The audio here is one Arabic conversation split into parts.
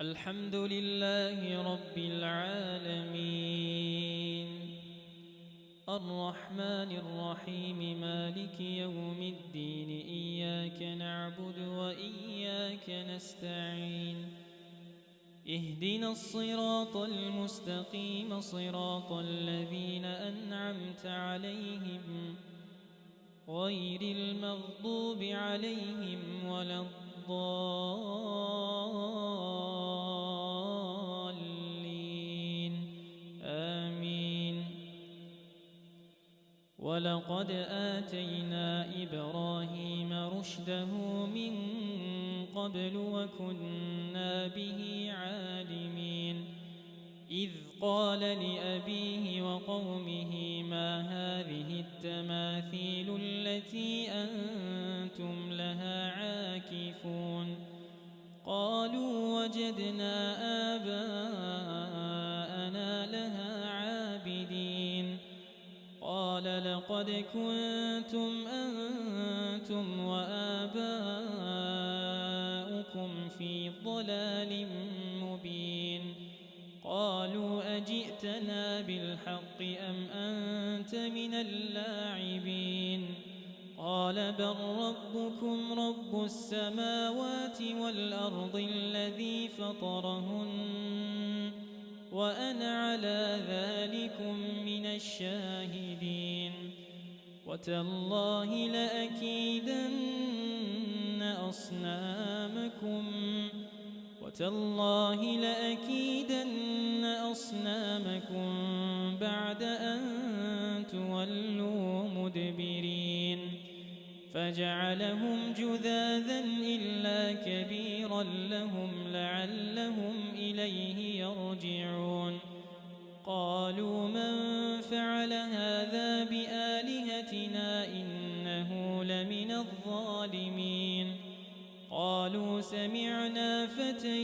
الحمد لله رب العالمين الرحمن الرحيم مالك يوم الدين إياك نعبد وإياك نستعين اهدنا الصراط المستقيم صراط الذين أنعمت عليهم غير المغضوب عليهم ولا الضالين آمين. ولقد آتينا إبراهيم رشده من قبل وكنا به عالمين إذ قال لأبيه وقومه ما هذه التماثيل التي أنتم لها عاكفون قالوا وجدنا آباءنا لها عابدين قال لقد كنتم أنتم وآباؤكم في ضلال مبين قالوا أجئتنا بالحق أم أنت من اللاعبين قال بل ربكم رب السماوات والأرض الذي فطرهن وأنا على ذلكم من الشاهدين وتالله لأكيدن أصنامكم بعد أن تولوا مدبرين فجعلهم جذاذا إلا كبيرا لهم لعلهم إليه يرجعون قالوا من فعل هذا بآلهتنا إنه لمن الظالمين قالوا سمعنا فتى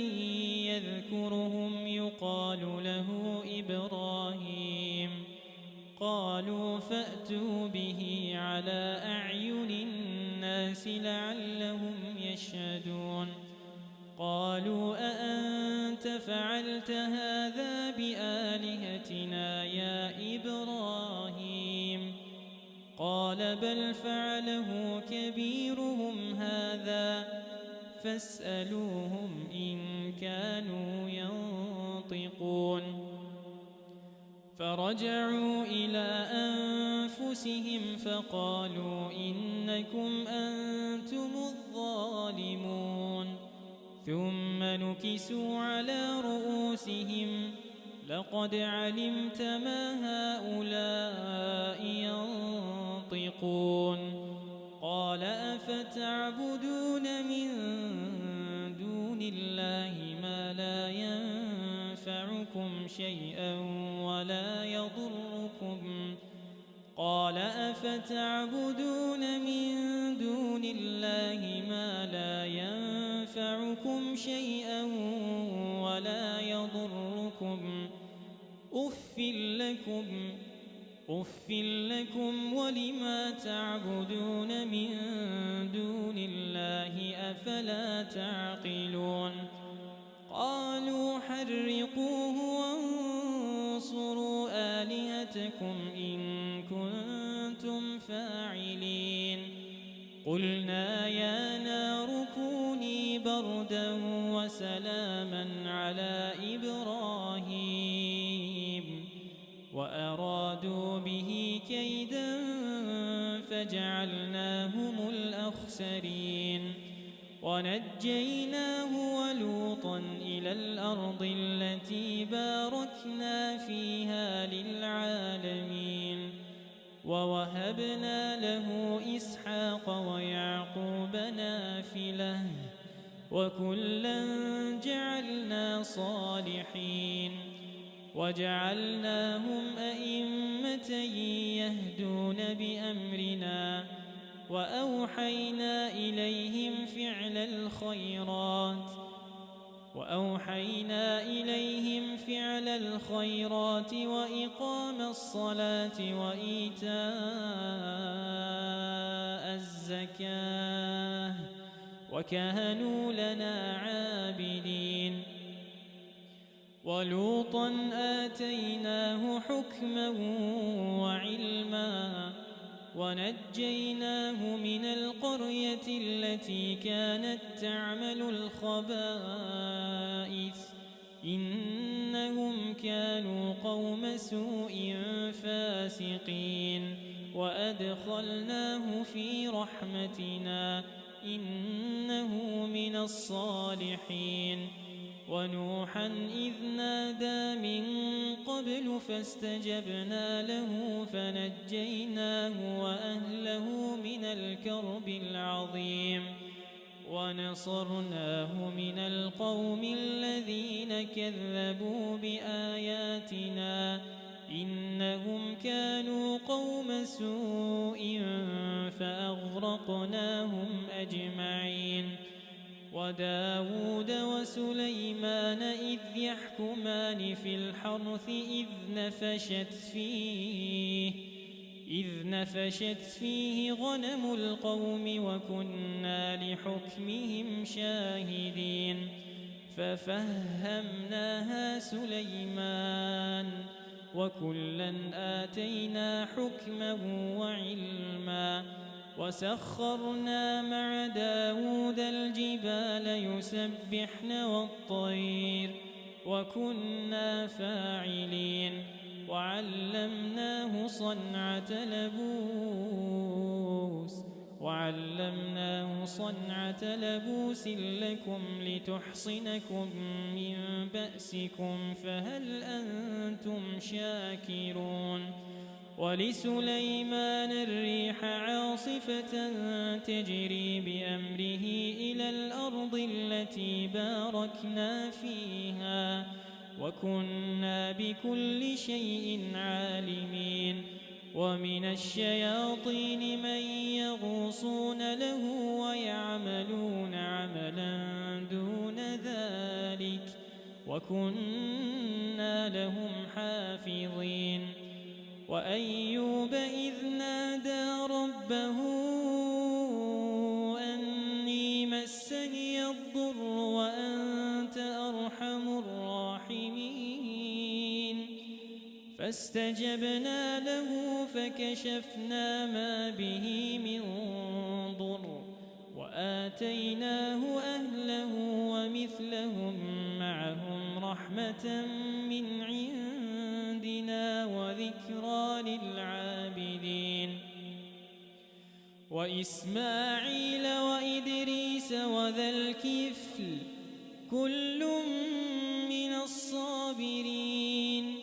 يذكرهم يقال له إبراهيم قالوا فأتوا به على أعين الناس لعلهم يشهدون قالوا أأنت فعلت هذا بآلهتنا يا إبراهيم قال بل فعله كبيرهم هذا فاسألوهم إن كانوا ينطقون فرجعوا إلى أنفسهم فقالوا إنكم أنتم الظالمون ثم نكسوا على رؤوسهم لقد علمت ما هؤلاء ينطقون قال أفتعبدون من دون الله ما لا ينفعكم شيئا ولا يضركم قال أفتعبدون من دون الله ما لا ينفعكم شيئا ولا يضركم أُفٍّ لكم ولما تعبدون من دون الله أفلا تعقلون قالوا حرقوه وانصروا آلهتكم إن كنتم فاعلين قلنا يا نار كوني بردا وسلاما على إبراهيم وأرادوا به كيدا فجعلناهم الأخسرين ونجيناه ولوطا إلى الأرض التي باركنا فيها للعالمين ووهبنا له إسحاق ويعقوب نافلة وكلا جعلنا صالحين وجعلناهم أئمة يهدون بأمرنا وأوحينا إليهم فعل الخيرات وإقام الصلاة وإيتاء الزكاة وكانوا لنا عابدين ولوطا آتيناه حكما وعلما ونجيناه من القرية التي كانت تعمل الخبائث إنهم كانوا قوم سوء فاسقين وأدخلناه في رحمتنا إنه من الصالحين ونوحا إذ نادى من قبل فاستجبنا له فنجيناه وأهله من الكرب العظيم ونصرناه من القوم الذين كذبوا بآياتنا إنهم كانوا قوم سوء فأغرقناهم أجمعين وداود وسليمان إذ يحكمان في الحرث إذ نفشت فيه غنم القوم وكنا لحكمهم شاهدين ففهمناها سليمان وكلا آتينا حكما وعلما وسخرنا مع داود الجبال يسبحن والطير وكنا فاعلين وعلمناه صنعة لبوس لكم لتحصنكم من بأسكم فهل أنتم شاكرون ولسليمان الريح عاصفة تجري بأمره إلى الأرض التي باركنا فيها وكنا بكل شيء عالمين ومن الشياطين من يغوصون له ويعملون عملا دون ذلك وكنا لهم حافظين وأيوب إذ نادى ربه أني مسني الضر وأنت أرحم الراحمين فاستجبنا له فكشفنا ما به من ضر وآتيناه أهله ومثلهم معهم رحمة من عندنا وذكرى للعابدين وإسماعيل وإدريس وذا الكفل كل من الصابرين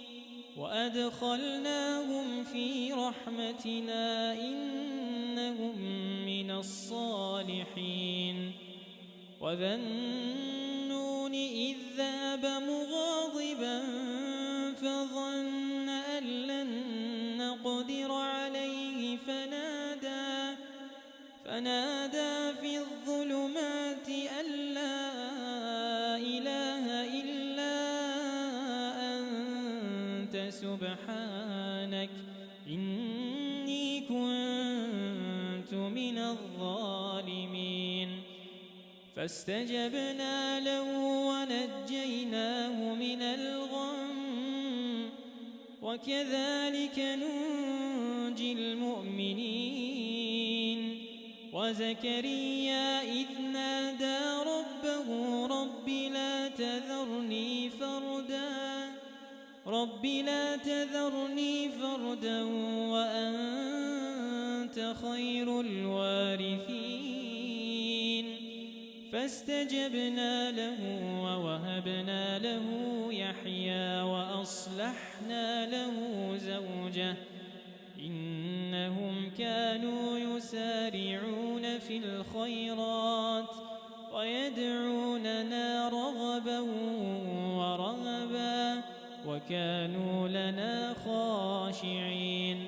وأدخلناهم في رحمتنا إنهم من الصالحين وذا النون إذ ذهب مغاضبا فظن أن لن نقدر عليه فنادى في الظلمات أن لا إله إلا أنت سبحانك إني كنت من الظالمين فاستجبنا له ونجيناه من الغم وكذلك ننجي المؤمنين وزكريا إذ نادى ربه رب لا تذرني فردا وأنت خير الوارثين فاستجبنا له ووهبنا له يحيى وأصلحنا له زوجه إنهم كانوا يسارعون في الخيرات ويدعوننا رغبا ورهبا وكانوا لنا خاشعين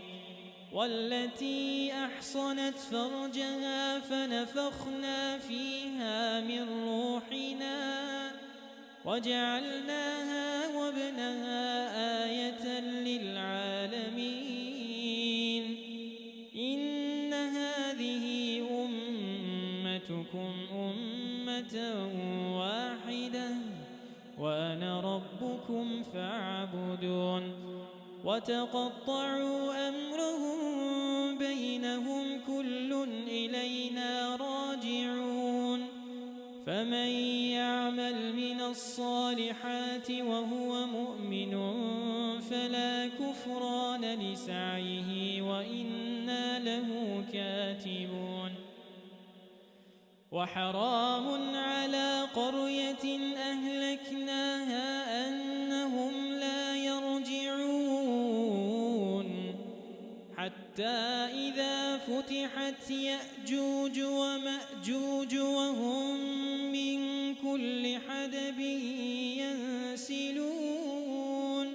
والتي أحصنت فرجها فنفخنا فيها من روحنا وجعلناها وابنها آية للعالمين إن هذه أمتكم أمة واحدة وأنا ربكم فاعبدون وتقطعوا أمرهم بينهم كل إلينا راجعون فمن يعمل من الصالحات وهو مؤمن فلا كفران لسعيه وإنا له كاتبون وحرام على قرية أهلكناها أنهم لا يرجعون حتى إذا فتحت يأجوج ومأجوج وهم من كل حدب ينسلون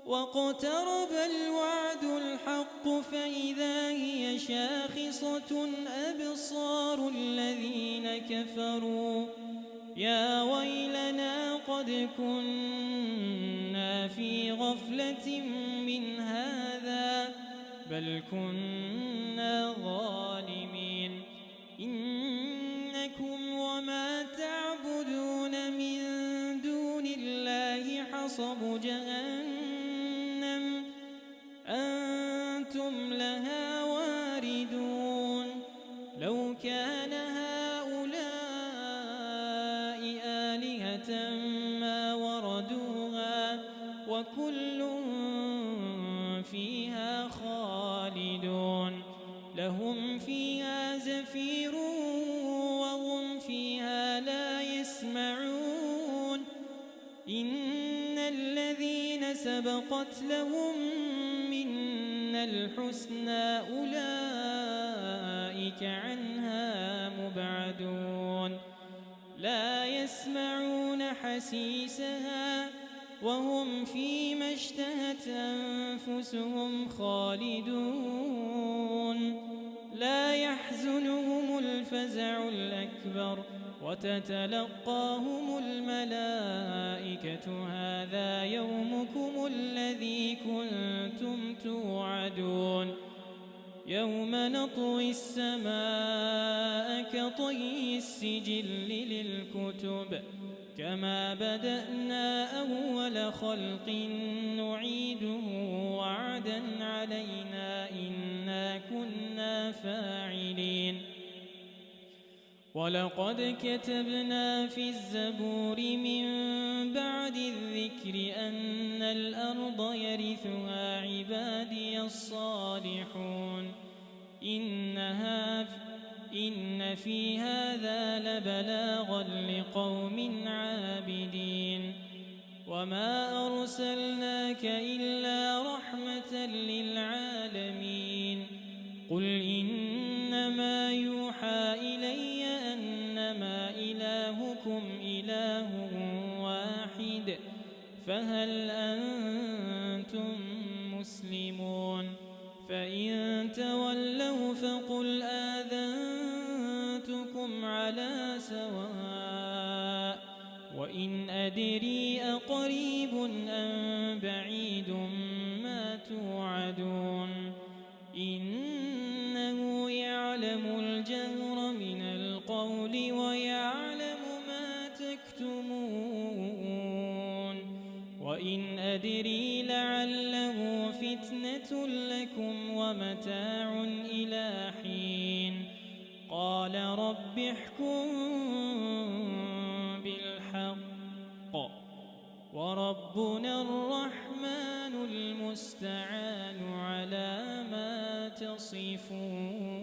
واقترب الوعد الحق فإذا هي شاخصة أبصار الذين كفروا يا ويلنا قد كنا في غفلة من هذا بل كنا ظالمين إنكم وما تعبدون من دون الله حصب جهنم أنتم لها واردون لو كان هؤلاء آلهة ما وردوها وكل فيها خالدون لهم فيها زفير وهم فيها لا يسمعون إن الذين سبقت لهم منا الحسنى أولئك عنها مبعدون لا يسمعون حسيسها وهم فيما اشتهت أنفسهم خالدون لا يحزنهم الفزع الأكبر وتتلقاهم الملائكة هذا يومكم الذي كنتم توعدون يوم نطوي السماء كطي السجل للكتب كما بدأنا أول خلق نعيده وعدا علينا إنا كنا فاعلين ولقد كتبنا في الزبور من بعد الذكر أن الأرض يرثها عبادي الصالحون إن في هذا لبلاغا لقوم عابدين وما أرسلناك إلا رحمة للعالمين قل إنما يوحى إلي أنما إلهكم إله واحد فهل أنتم مسلمون فإن تولوا فقل آذنتكم على سواء وإن أدري أقريب أم بعيد ما توعدون إنه يعلم الجهر من القول ويعلم ما تكتمون وإن أدري لعله فتنة لكم ومتاع إلى حين قال رب احكم بالحق وربنا الرحمن المستعان على ما تصفون